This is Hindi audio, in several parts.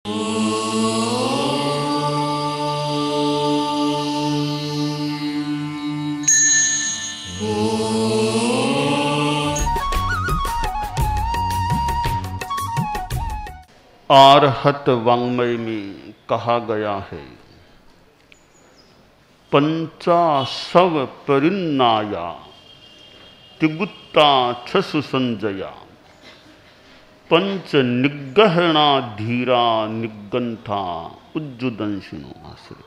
आर्हत वाङ्मय में कहा गया है, पंचा सव परिन्नाया तिगुत्ता छसु संजया पंच निगहना धीरा निगंथा उज्जुदंशिनो आश्रय।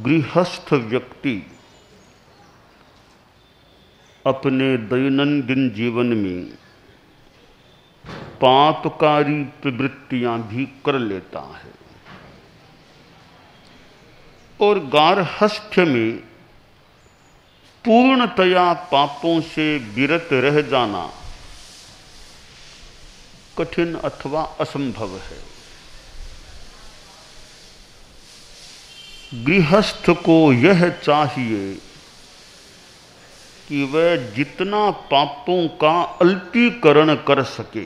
गृहस्थ व्यक्ति अपने दैनंदिन जीवन में पापकारी प्रवृत्तियां भी कर लेता है और गार्हस्थ्य में पूर्णतया पापों से विरत रह जाना कठिन अथवा असंभव है। गृहस्थ को यह चाहिए कि वह जितना पापों का अल्पीकरण कर सके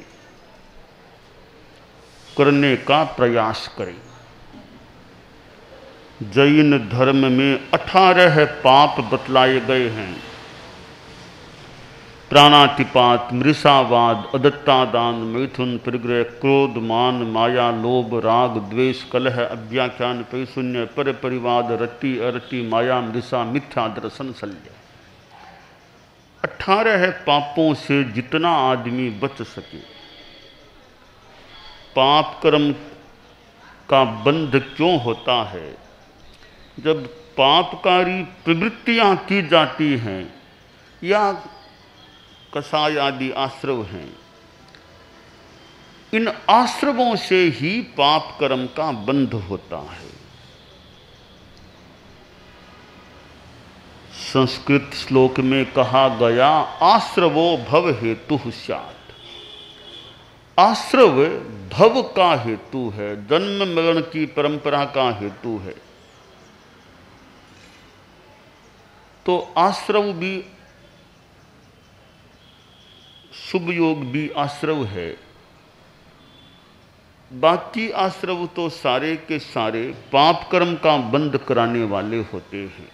करने का प्रयास करे। जैन धर्म में 18 पाप बतलाए गए हैं। प्राणातिपात, मृषावाद, अदत्तादान, मैथुन, परिग्रह, क्रोध, मान, माया, लोभ, राग, द्वेष, कलह, अव्याख्यान, पैशून्य, पर परिवाद, रति, अरति, माया, मृषा, मिथ्या दर्शन, शल्य। 18 पापों से जितना आदमी बच सके। पाप कर्म का बंध क्यों होता है? जब पापकारी प्रवृत्तियां की जाती हैं या कसाय आदि आश्रव हैं, इन आश्रवों से ही पाप कर्म का बंध होता है। संस्कृत श्लोक में कहा गया, आश्रवो भव हेतु स्यात्। आश्रव भव का हेतु है, जन्म मरण की परंपरा का हेतु है। तो आश्रव भी, शुभ योग भी आश्रव है। बाकी आश्रव तो सारे के सारे पाप कर्म का बंध कराने वाले होते हैं।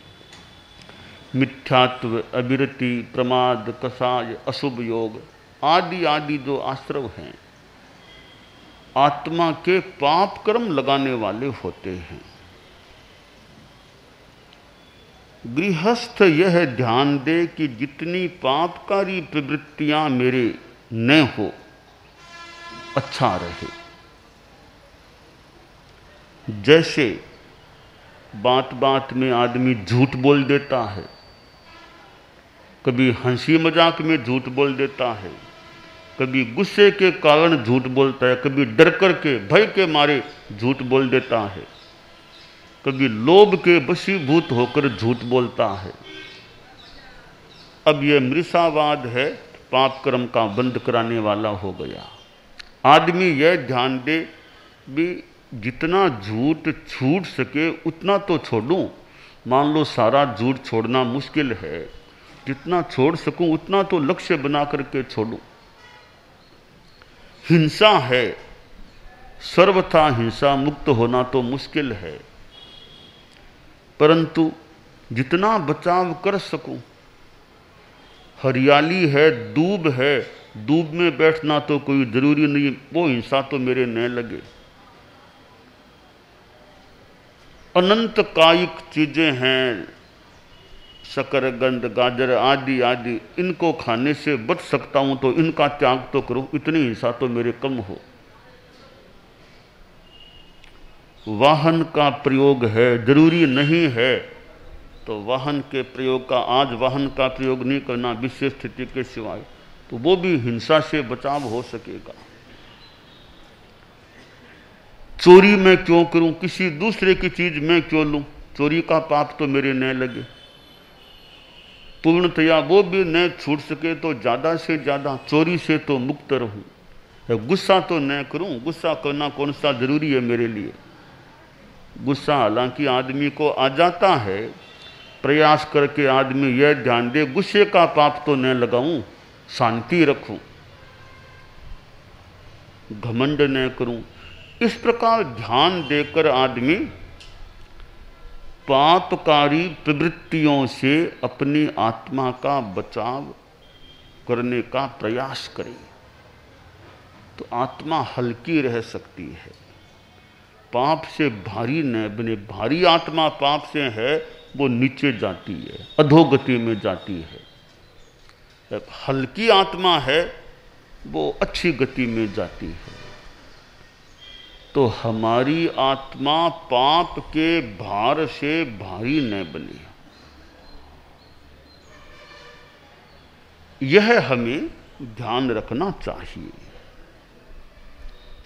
मिथ्यात्व, अविरति, प्रमाद, कसाय, अशुभ योग आदि आदि जो आश्रव हैं, आत्मा के पाप कर्म लगाने वाले होते हैं। गृहस्थ यह ध्यान दे कि जितनी पापकारी प्रवृत्तियां मेरे न हो, अच्छा रहे। जैसे बात बात में आदमी झूठ बोल देता है, कभी हंसी मजाक में झूठ बोल देता है, कभी गुस्से के कारण झूठ बोलता है, कभी डर करके भय के मारे झूठ बोल देता है, कभी लोभ के वशीभूत होकर झूठ बोलता है। अब यह मृषावाद है, पाप कर्म का बंध कराने वाला हो गया। आदमी यह ध्यान दे भी जितना झूठ छूट सके उतना तो छोड़ूं। मान लो सारा झूठ छोड़ना मुश्किल है, जितना छोड़ सकूं उतना तो लक्ष्य बना करके छोड़ूं। हिंसा है, सर्वथा हिंसा मुक्त होना तो मुश्किल है, परंतु जितना बचाव कर सकूं। हरियाली है, दूब है, दूब में बैठना तो कोई जरूरी नहीं, वो हिंसा तो मेरे न लगे। अनंत कायिक चीजें हैं, शकरगंध, गाजर आदि आदि, इनको खाने से बच सकता हूं तो इनका त्याग तो करूं, इतनी हिंसा तो मेरे कम हो। वाहन का प्रयोग है, जरूरी नहीं है तो वाहन के प्रयोग का, आज वाहन का प्रयोग नहीं करना विशेष स्थिति के सिवाय, तो वो भी हिंसा से बचाव हो सकेगा। चोरी मैं क्यों करूं, किसी दूसरे की चीज मैं क्यों लूं, चोरी का पाप तो मेरे न लगे। पूर्णतया वो भी न छूट सके तो ज्यादा से ज्यादा चोरी से तो मुक्त रहूं। गुस्सा तो न करूं, गुस्सा करना कौन सा जरूरी है मेरे लिए। गुस्सा हालांकि आदमी को आ जाता है, प्रयास करके आदमी यह ध्यान दे गुस्से का पाप तो न लगाऊं, शांति रखूं। घमंड न करूं। इस प्रकार ध्यान देकर आदमी पापकारी प्रवृत्तियों से अपनी आत्मा का बचाव करने का प्रयास करे तो आत्मा हल्की रह सकती है, पाप से भारी न बने। भारी आत्मा पाप से है वो नीचे जाती है, अधोगति में जाती है। हल्की आत्मा है वो अच्छी गति में जाती है। तो हमारी आत्मा पाप के भार से भारी न बने, यह हमें ध्यान रखना चाहिए।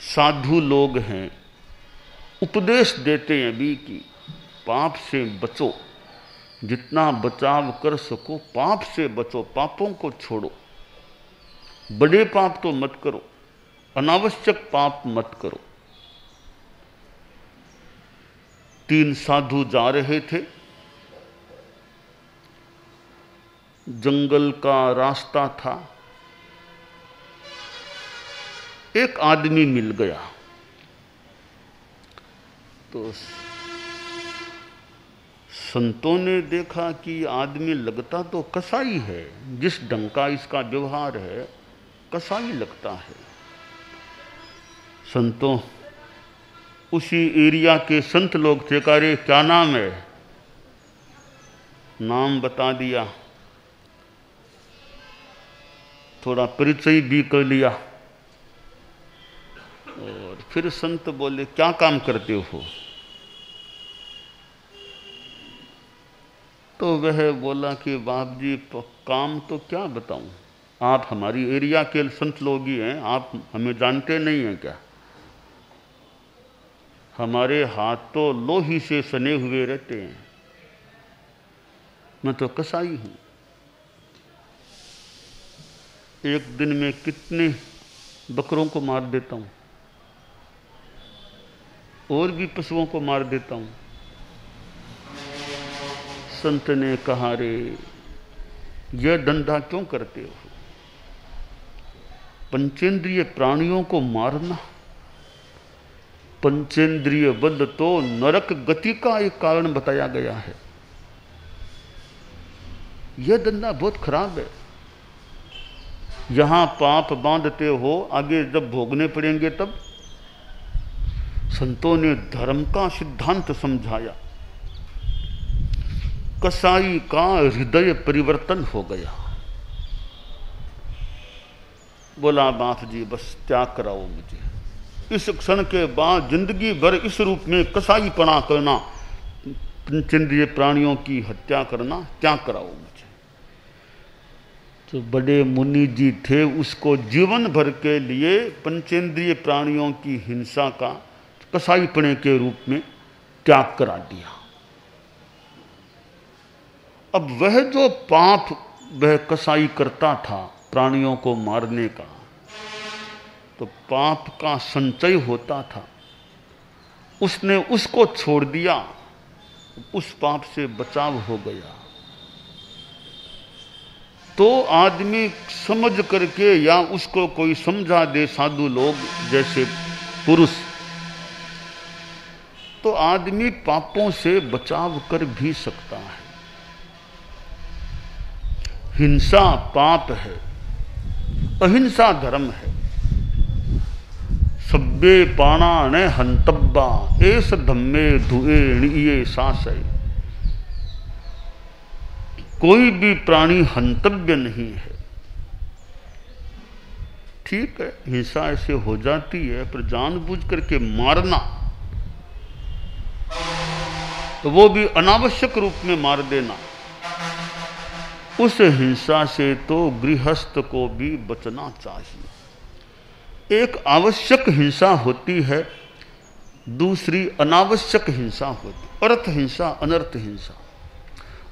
साधु लोग हैं, उपदेश देते हैं भी कि पाप से बचो, जितना बचाव कर सको पाप से बचो, पापों को छोड़ो। बड़े पाप तो मत करो, अनावश्यक पाप मत करो। 3 साधु जा रहे थे, जंगल का रास्ता था, एक आदमी मिल गया। तो संतों ने देखा कि आदमी लगता तो कसाई है, जिस ढंग का इसका व्यवहार है कसाई लगता है। संतों, उसी एरिया के संत लोग थे, कह रहे क्या नाम है? नाम बता दिया, थोड़ा परिचय भी कर लिया। और फिर संत बोले क्या काम करते हो? तो वह बोला कि बाप जी काम तो क्या बताऊं, आप हमारी एरिया के संत लोग ही हैं, आप हमें जानते नहीं हैं क्या? हमारे हाथ तो लोही से सने हुए रहते हैं, मैं तो कसाई हूं। एक दिन में कितने बकरों को मार देता हूं, और भी पशुओं को मार देता हूं। संत ने कहा, रे यह धंधा क्यों करते हो? पंचेंद्रिय प्राणियों को मारना, पंचेंद्रिय वध तो नरक गति का एक कारण बताया गया है। यह धंधा बहुत खराब है। यहां पाप बांधते हो, आगे जब भोगने पड़ेंगे तब। संतों ने धर्म का सिद्धांत समझाया, कसाई का हृदय परिवर्तन हो गया। बोला बाप जी बस त्याग कराओ मुझे, इस क्षण के बाद जिंदगी भर इस रूप में कसाईपना करना, पंचेंद्रिय प्राणियों की हत्या करना त्याग कराओ मुझे। तो बड़े मुनि जी थे, उसको जीवन भर के लिए पंचेंद्रिय प्राणियों की हिंसा का कसाईपने के रूप में त्याग करा दिया। अब वह जो पाप वह कसाई करता था प्राणियों को मारने का, तो पाप का संचय होता था, उसने उसको छोड़ दिया, उस पाप से बचाव हो गया। तो आदमी समझ करके या उसको कोई समझा दे, साधु लोग जैसे पुरुष, तो आदमी पापों से बचाव कर भी सकता है। हिंसा पाप है, अहिंसा धर्म है। सब्बे पाणा ने हंतब्बा एस धम्मे धुए ये सासय। कोई भी प्राणी हंतव्य नहीं है। ठीक है, हिंसा ऐसे हो जाती है, पर जानबूझ करके मारना, तो वो भी अनावश्यक रूप में मार देना, उस हिंसा से तो गृहस्थ को भी बचना चाहिए। एक आवश्यक हिंसा होती है, दूसरी अनावश्यक हिंसा होती, अर्थ हिंसा, अनर्थ हिंसा।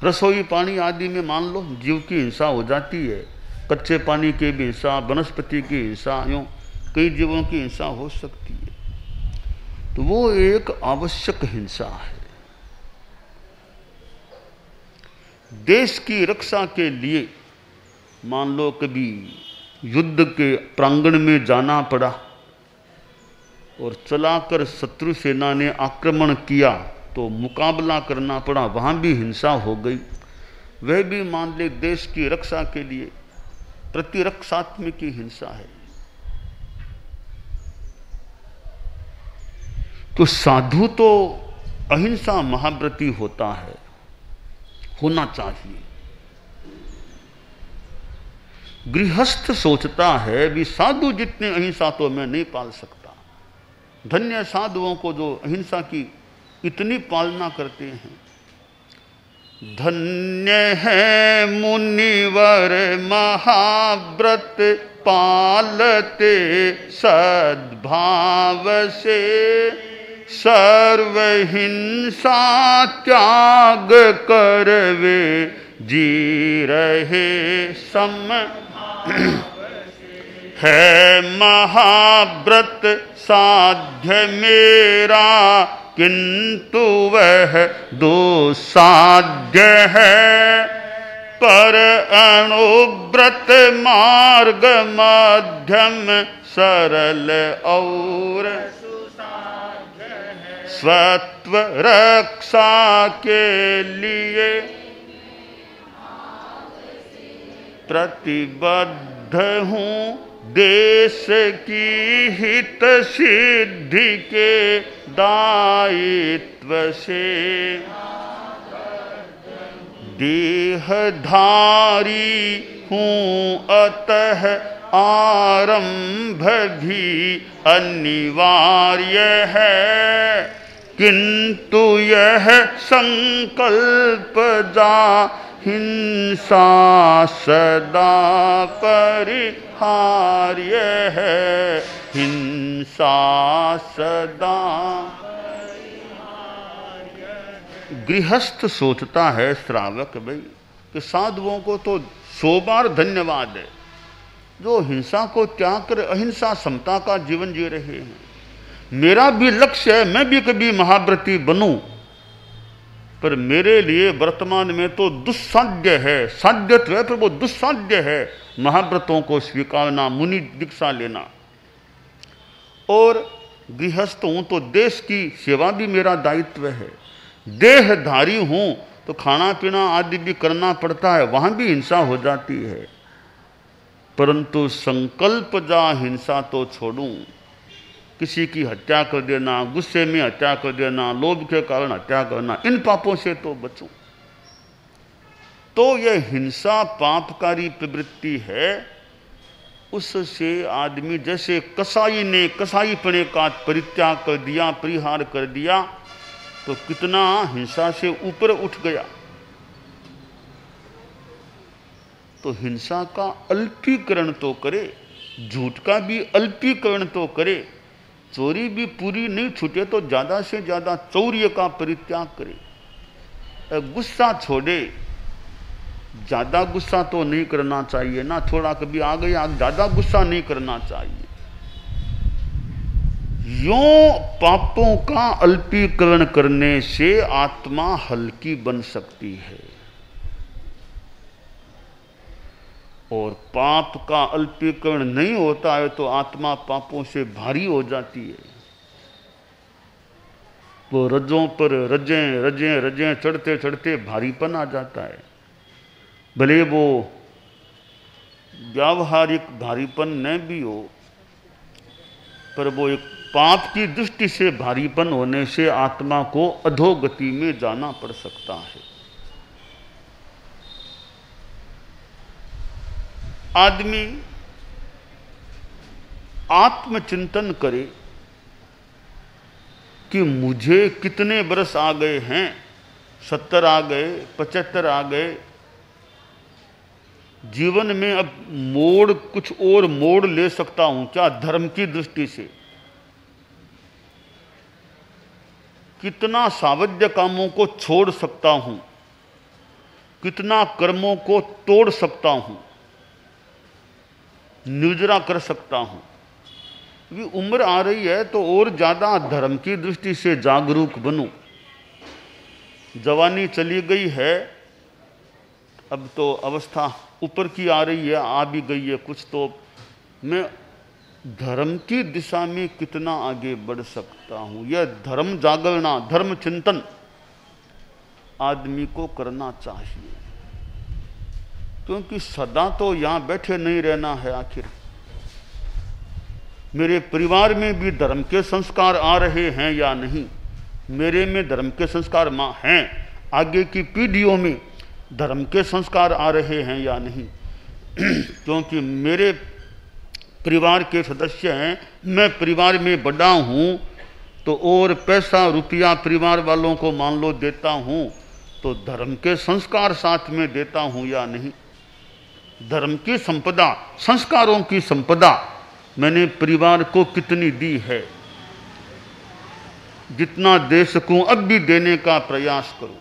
रसोई पानी आदि में मान लो जीव की हिंसा हो जाती है, कच्चे पानी की भी हिंसा, वनस्पति की हिंसा, यूँ कई जीवों की हिंसा हो सकती है, तो वो एक आवश्यक हिंसा है। देश की रक्षा के लिए मान लो कभी युद्ध के प्रांगण में जाना पड़ा, और चलाकर शत्रु सेना ने आक्रमण किया तो मुकाबला करना पड़ा, वहाँ भी हिंसा हो गई। वह भी मान ले देश की रक्षा के लिए प्रतिरक्षात्मक की हिंसा है। तो साधु तो अहिंसा महाव्रती होता है, होना चाहिए। गृहस्थ सोचता है भी साधु जितने अहिंसा तो मैं नहीं पाल सकता। धन्य साधुओं को जो अहिंसा की इतनी पालना करते हैं। धन्य है मुनिवर महाव्रत पालते सद्भाव से, सर्वहिंसा त्याग कर वे जी रहे सम। है महाव्रत साध्य मेरा किंतु वह दुस्साध्य है, पर अणुव्रत मार्ग मध्यम सरल और स्वत्व रक्षा के लिए प्रतिबद्ध हूँ, देश की हित सिद्धि के दायित्व से। देहधारी हूँ अतः आरंभ भी अनिवार्य है, किंतु यह संकल्प जा हिंसा सदा परिहार्य है, हिंसा सदा। गृहस्थ सोचता है श्रावक भाई कि साधुओं को तो 100 बार धन्यवाद है जो हिंसा को त्याग कर अहिंसा समता का जीवन जी रहे हैं। मेरा भी लक्ष्य है मैं भी कभी महाव्रती बनूं, पर मेरे लिए वर्तमान में तो दुस्साध्य है। साध्यत्व है पर वो दुस्साध्य है महाव्रतों को स्वीकारना, मुनि दीक्षा लेना। और गृहस्थ हूं तो देश की सेवा भी मेरा दायित्व है। देहधारी हूं तो खाना पीना आदि भी करना पड़ता है, वहां भी हिंसा हो जाती है। परंतु संकल्प जा हिंसा तो छोड़ूं, किसी की हत्या कर देना, गुस्से में हत्या कर देना, लोभ के कारण हत्या करना, इन पापों से तो बचूं। तो यह हिंसा पापकारी प्रवृत्ति है। उससे आदमी जैसे कसाई ने कसाईपने का परित्याग कर दिया, परिहार कर दिया, तो कितना हिंसा से ऊपर उठ गया। तो हिंसा का अल्पीकरण तो करे, झूठ का भी अल्पीकरण तो करे, चोरी भी पूरी नहीं छूटे तो ज्यादा से ज्यादा चौर्य का परित्याग करे। गुस्सा छोड़े, ज्यादा गुस्सा तो नहीं करना चाहिए ना, थोड़ा कभी आ गया, ज्यादा गुस्सा नहीं करना चाहिए। यों पापों का अल्पीकरण करने से आत्मा हल्की बन सकती है, और पाप का अल्पीकरण नहीं होता है तो आत्मा पापों से भारी हो जाती है। वो रजों पर रजें रजें रजें चढ़ते चढ़ते भारीपन आ जाता है। भले वो व्यावहारिक भारीपन न भी हो, पर वो एक पाप की दृष्टि से भारीपन होने से आत्मा को अधोगति में जाना पड़ सकता है। आदमी आत्मचिंतन करे कि मुझे कितने वर्ष आ गए हैं, 70 आ गए, 75 आ गए, जीवन में अब मोड़ कुछ और मोड़ ले सकता हूं क्या धर्म की दृष्टि से? कितना सावध्य कामों को छोड़ सकता हूं, कितना कर्मों को तोड़ सकता हूं, निर्जरा कर सकता हूं। ये उम्र आ रही है तो और ज्यादा धर्म की दृष्टि से जागरूक बनूं। जवानी चली गई है, अब तो अवस्था ऊपर की आ रही है, आ भी गई है कुछ, तो मैं धर्म की दिशा में कितना आगे बढ़ सकता हूं, यह धर्म जागरना, धर्म चिंतन आदमी को करना चाहिए। क्योंकि सदा तो यहां बैठे नहीं रहना है। आखिर मेरे परिवार में भी धर्म के संस्कार आ रहे हैं या नहीं, मेरे में धर्म के संस्कार हैं, आगे की पीढ़ियों में धर्म के संस्कार आ रहे हैं या नहीं। क्योंकि मेरे परिवार के सदस्य हैं, मैं परिवार में बड़ा हूं, तो और पैसा रुपया परिवार वालों को मान लो देता हूं, तो धर्म के संस्कार साथ में देता हूं या नहीं। धर्म की संपदा, संस्कारों की संपदा मैंने परिवार को कितनी दी है, जितना दे सकूं अब भी देने का प्रयास करूं।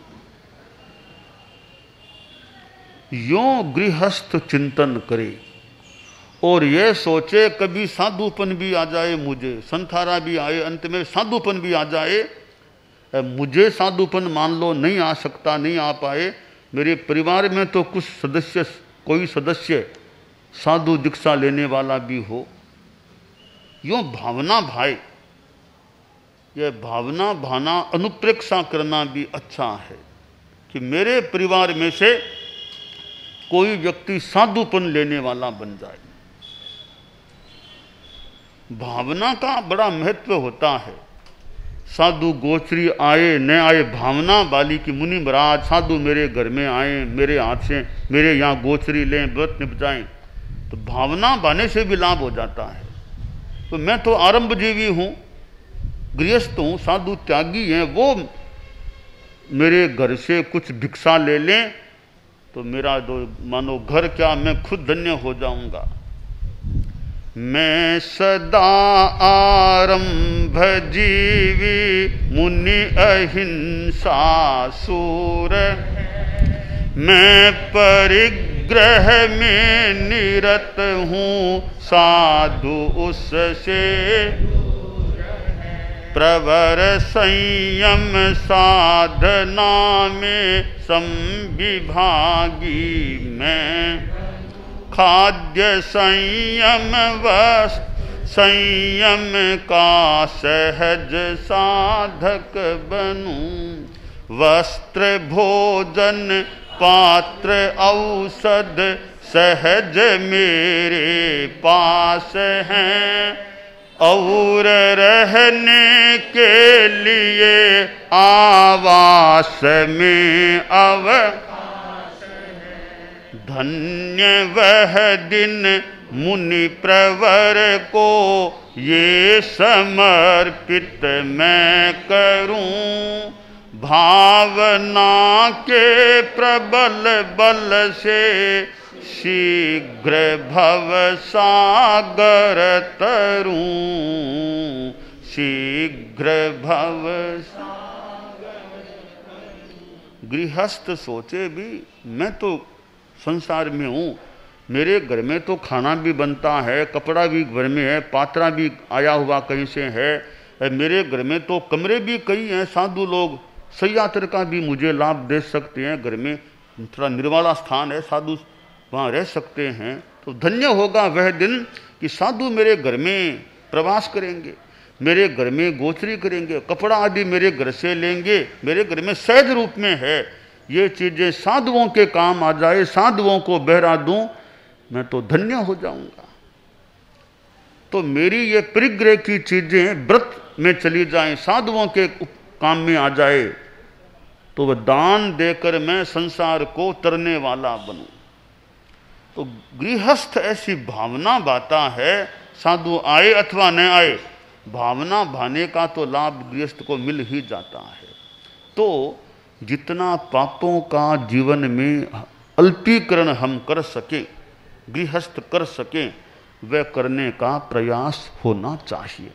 यों गृहस्थ चिंतन करे और ये सोचे कभी साधुपन भी आ जाए, मुझे संथारा भी आए, अंत में साधुपन भी आ जाए। मुझे साधुपन मान लो नहीं आ सकता, नहीं आ पाए, मेरे परिवार में तो कुछ सदस्य, कोई सदस्य साधु दीक्षा लेने वाला भी हो। यों भावना भाई, यह भावना भाना अनुप्रेक्षा करना भी अच्छा है कि मेरे परिवार में से कोई व्यक्ति साधुपन लेने वाला बन जाए। भावना का बड़ा महत्व होता है। साधु गोचरी आए न आए, भावना वाली की मुनि महाराज साधु मेरे घर में आए, मेरे हाथ से मेरे यहाँ गोचरी लें, व्रत निपजाएं, तो भावना बाने से भी लाभ हो जाता है। तो मैं तो आरंभजीवी हूँ, गृहस्थ हूँ, साधु त्यागी हैं, वो मेरे घर से कुछ भिक्षा ले लें तो मेरा जो मानो घर क्या, मैं खुद धन्य हो जाऊंगा। मैं सदा आरंभ जीवी मुनि अहिंसा सूर, मैं परिग्रह में निरत हूँ साधु उससे, प्रवर संयम साधना में संविभागी मैं, खाद्य संयम वस्त्र संयम का सहज साधक बनूं, वस्त्र भोजन पात्र औषध सहज मेरे पास हैं, और रहने के लिए आवास में अवकाश है। धन्य वह दिन मुनि प्रवर को ये समर्पित मैं करूं, भावना के प्रबल बल से शीघ्र भव सागर तरूं, शीघ्र भव सागर। गृहस्थ सोचे भी मैं तो संसार में हूँ, मेरे घर में तो खाना भी बनता है, कपड़ा भी घर में है, पात्रा भी आया हुआ कहीं से है, मेरे घर में तो कमरे भी कई हैं, साधु लोग सयात्र का भी मुझे लाभ दे सकते हैं, घर में थोड़ा निर्वाला स्थान है, साधु वहाँ रह सकते हैं। तो धन्य होगा वह दिन कि साधु मेरे घर में प्रवास करेंगे, मेरे घर में गोचरी करेंगे, कपड़ा आदि मेरे घर से लेंगे, मेरे घर में सहज रूप में है। ये चीज़ें साधुओं के काम आ जाए, साधुओं को बहरा दूं, मैं तो धन्य हो जाऊंगा। तो मेरी ये परिग्रह की चीज़ें व्रत में चली जाएं, साधुओं के काम में आ जाए, तो वह दान देकर मैं संसार को तरने वाला बनूं। तो गृहस्थ ऐसी भावना बाता है, साधु आए अथवा न आए, भावना भाने का तो लाभ गृहस्थ को मिल ही जाता है। तो जितना पापों का जीवन में अल्पीकरण हम कर सकें, गृहस्थ कर सकें, वह करने का प्रयास होना चाहिए।